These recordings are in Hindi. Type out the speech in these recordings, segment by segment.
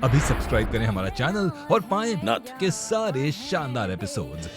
अभी सब्सक्राइब करें हमारा चैनल और पाएं नथ के सारे शानदार एपिसोड्स।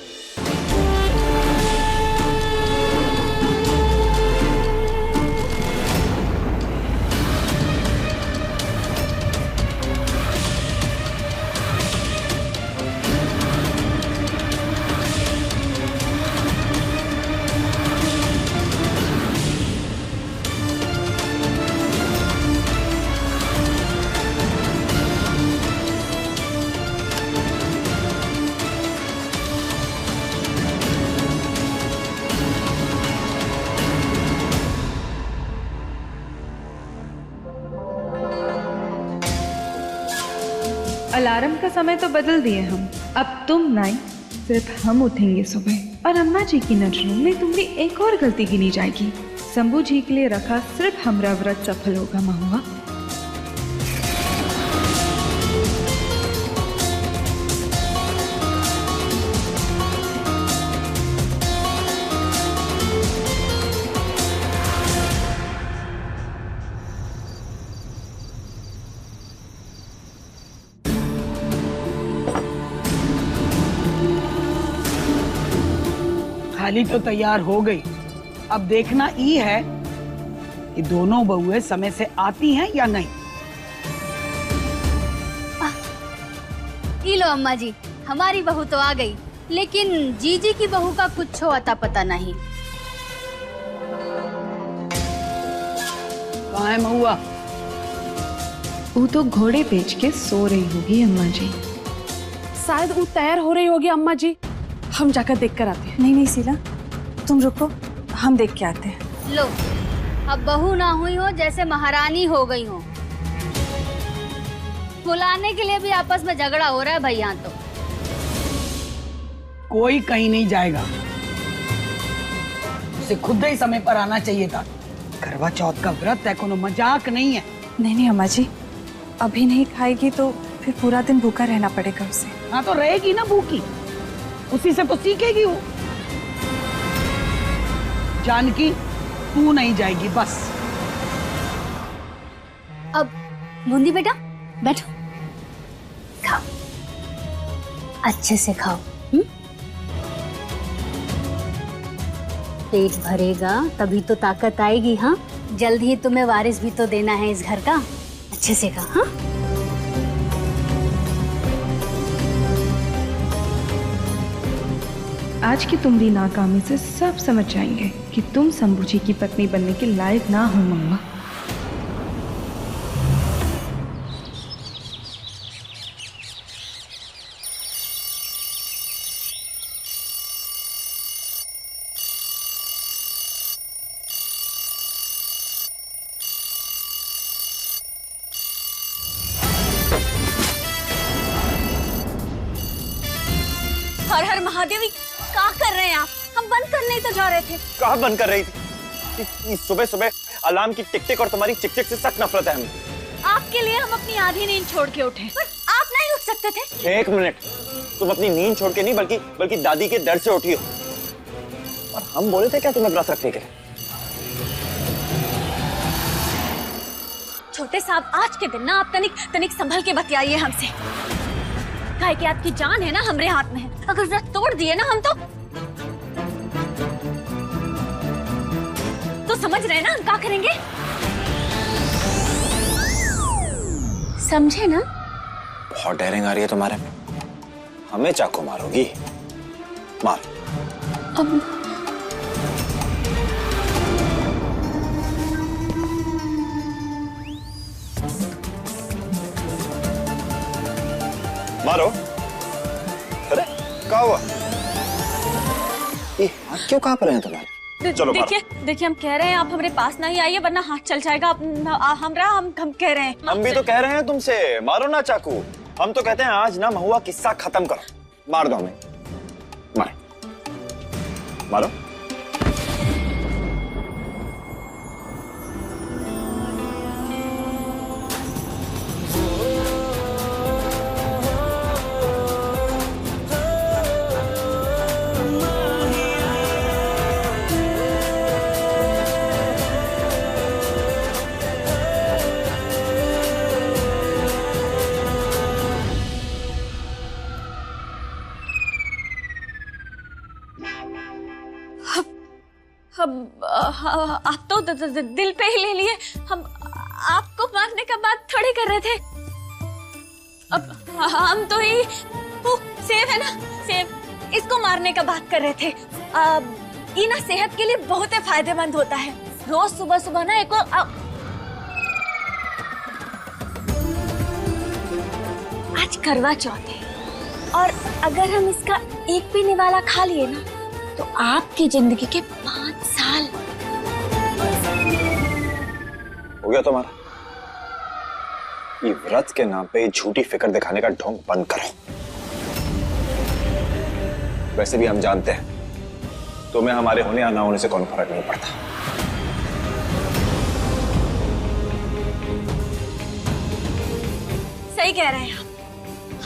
अलार्म का समय तो बदल दिए हम। अब तुम नहीं, सिर्फ हम उठेंगे सुबह। और अम्मा जी की नजरों में तुम्हारी एक और गलती गिनी जाएगी। शंभू जी के लिए रखा सिर्फ हमारा व्रत सफल होगा महुआ। थाली तो तैयार हो गई। अब देखना ये है कि दोनों बहुएं समय से आती हैं या नहीं। लो अम्मा जी, हमारी बहू तो आ गई, लेकिन जीजी की बहू का कुछ अता पता नहीं। कहाँ है महुआ? वो तो घोड़े बेच के सो रही होगी अम्मा जी। शायद वो तैयार हो रही होगी अम्मा जी। हम जाकर देख कर आते हैं। नहीं शीला, तुम रुको, हम देख के आते हैं। लो, अब बहू ना हुई हो जैसे महारानी हो गई हो। बुलाने के लिए भी आपस में झगड़ा हो रहा है भाई। यहाँ तो कोई कहीं नहीं जाएगा। उसे खुद ही समय पर आना चाहिए था। करवा चौथ का व्रत है, कोनो मजाक नहीं है। नहीं अम्मा जी, अभी नहीं खाएगी तो फिर पूरा दिन भूखा रहना पड़ेगा उसे। हाँ तो रहेगी ना भूखी, उसी से तो सीखेगी वो। जानकी, तू नहीं जाएगी बस। अब बूंदी बेटा बैठो, खाओ, अच्छे से खाओ। पेट भरेगा तभी तो ताकत आएगी। हाँ, जल्द ही तुम्हें वारिस भी तो देना है इस घर का। अच्छे से खा। हाँ, आज की तुम्हारी नाकामी से सब समझ जाएंगे कि तुम शंभू जी की पत्नी बनने के लायक ना हो महुआ। हर हर महादेवी, क्या कर रहे हैं आप? हम बंद करने ही तो जा रहे थे। कहाँ बंद कर रही थी? सुबह सुबह अलार्म की टिक टिक और तुम्हारी चिक चिक से सख्त नफरत है हमें। आपके लिए हम अपनी आधी नींद छोड़ के उठे, पर आप नहीं उठ सकते थे। एक मिनट, तुम अपनी नींद छोड़ के नहीं बल्कि दादी के दर्द से उठी हो। और हम बोले थे क्या तुम्हें व्रत रखने के? छोटे साहब, आज के दिन ना आप तनिक संभल के बतियाइए हमसे। काहे कि आपकी जान है ना हमरे हाथ में है। अगर व्रत तोड़ दिए ना हम तो समझ रहे ना हम क्या करेंगे। समझे ना? बहुत डेयरिंग आ रही है तुम्हारे में। हमें चाकू मारोगी? मार। मारो। अरे क्या हुआ? ये हाथ क्यों कांप रहे हैं तुम्हारे? चलो देखिए हम कह रहे हैं आप हमारे पास नहीं आइए वरना हाथ चल जाएगा। हम कह रहे हैं। हम भी तो कह रहे हैं तुमसे, मारो ना चाकू। हम तो कहते हैं आज ना महुआ किस्सा खत्म करो। मार दो हमें। मारो। आप तो दिल पे ही ले लिए। हम आपको मारने का बात थोड़ी कर रहे थे। अब हम तो ये सेब है ना, सेब, इसको मारने का बात कर रहे थे। ये ना सेहत के लिए बहुत ही फायदेमंद होता है। रोज सुबह सुबह ना एक और आज करवा चौथ है और अगर हम इसका एक भी निवाला खा लिए ना तो आपकी जिंदगी के 5 साल हो गया तुम्हारा। ये व्रत के नाम पे झूठी फिक्र दिखाने का ढोंग बंद करो। वैसे भी हम जानते हैं तुम्हें हमारे होने या ना होने से कौन फर्क नहीं पड़ता। सही कह रहे हैं आप।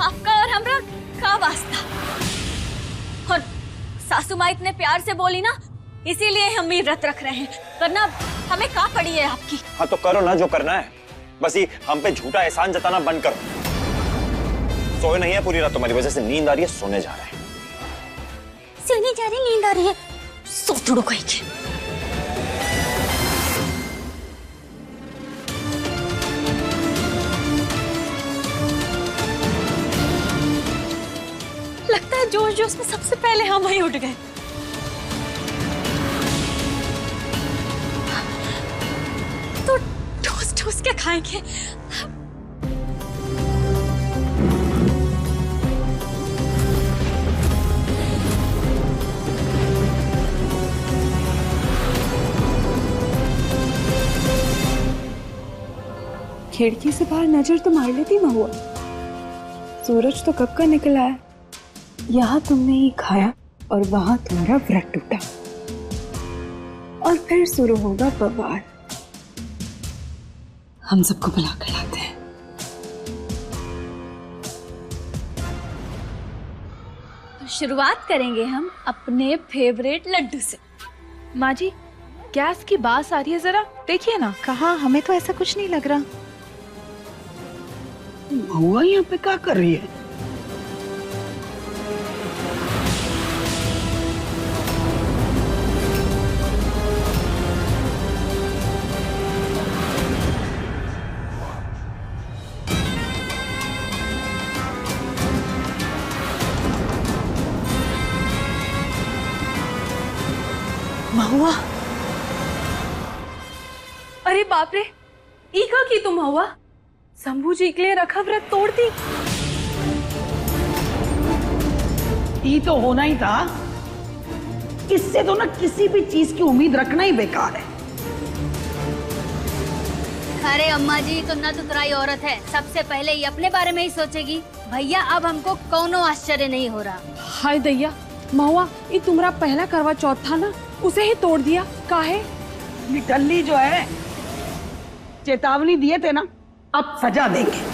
आपका और हमरा का वास्ता। और सासू माँ इतने प्यार से बोली ना, इसीलिए हम ये व्रत रख रहे हैं, वरना हमें का पड़ी है आपकी। हाँ तो करो ना जो करना है, बस ये हम पे झूठा एहसान जताना बंद करो। सोए नहीं है पूरी रात, तुम्हारी वजह से नींद आ रही है, सोने जा रहे हैं। सोने जा रही, नींद आ रही है, सो थोड़ो कोई के। लगता है जोश जोश में सबसे पहले हम वहीं उठ गए। तो ठोस ठोस के खाएंगे। खिड़की से बाहर नजर तो मार लेती महुआ। सूरज तो कब का निकला है। यहाँ तुमने ये खाया और वहां तुम्हारा व्रत टूटा और फिर शुरू होगा बवाल। हम सबको बुला कर लाते हैं। शुरुआत करेंगे हम अपने फेवरेट लड्डू से। माँ जी, गैस की बास आ रही है, जरा देखिए ना। कहाँ, हमें तो ऐसा कुछ नहीं लग रहा। महुआ यहाँ पे क्या कर रही है? महुआ, अरे बाप रे, ईका की तुम महुआ? शंभू जी के लिए रखा व्रत तोड़ दी। ये तो होना ही था। इससे तो ना किसी भी चीज की उम्मीद रखना ही बेकार है। अरे अम्मा जी, तुम ना तुतराई औरत है, सबसे पहले ये अपने बारे में ही सोचेगी। भैया अब हमको कोनो आश्चर्य नहीं हो रहा। हाय दैया, महुआ ये तुम्हारा पहला करवा चौथ था ना, उसे ही तोड़ दिया। काहे? निटल्ली जो है, चेतावनी दिए थे ना, अब सजा देंगे।